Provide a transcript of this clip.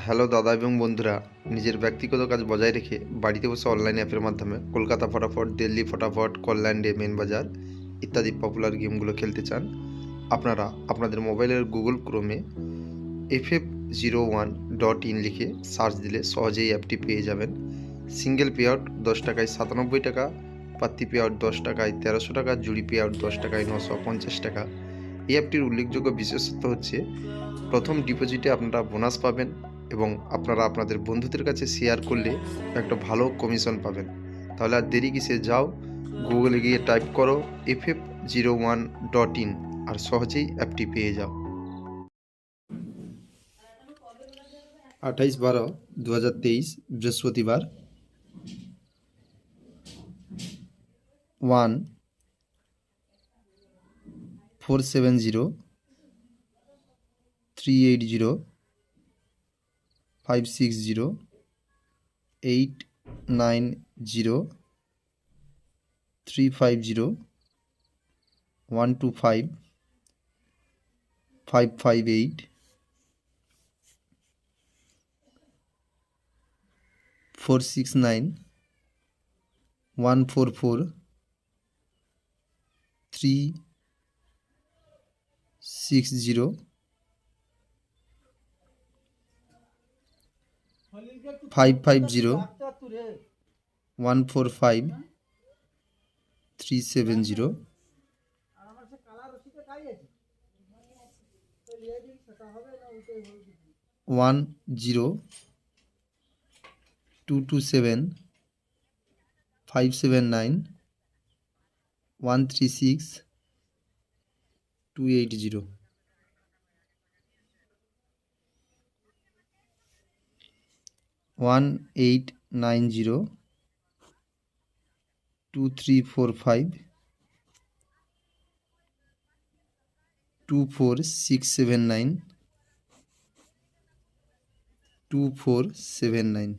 Hello দাদা এবং বন্ধুরা, নিজের ব্যক্তিগত কাজ বজায় রেখে বাড়িতে বসে অনলাইন অ্যাপের মাধ্যমে কলকাতা ফটাফট, দিল্লি ফটাফট, কল্যাণ ডে, মেন বাজার ইত্যাদি পপুলার গেমগুলো খেলতে চান। আপনারা আপনাদের মোবাইলের গুগল ক্রোমে ff01.in লিখে সার্চ দিলে সহজেই অ্যাপটি পেয়ে যাবেন। সিঙ্গেল পে আউট 10 টাকায় 97 টাকা, পাত্তি পে আউট 10 টাকায় 1300 টাকা, জুড়ি পে আউট 10 টাকায় 950 টাকা। এই অ্যাপটির উল্লেখযোগ্য বিশেষত্ব হচ্ছে প্রথম ডিপোজিটে আপনারা বোনাস পাবেন এবং আপনারা আপনাদের বন্ধুদের কাছে শেয়ার করলে একটা ভালো কমিশন পাবেন। তাহলে আর দেরি কিসে, যাও গুগলে গিয়ে টাইপ করো ff01.in আর সহজেই অ্যাপটি পেয়ে যাও। 28/12/2023 বৃহস্পতিবার 1414470 1890 2345 24679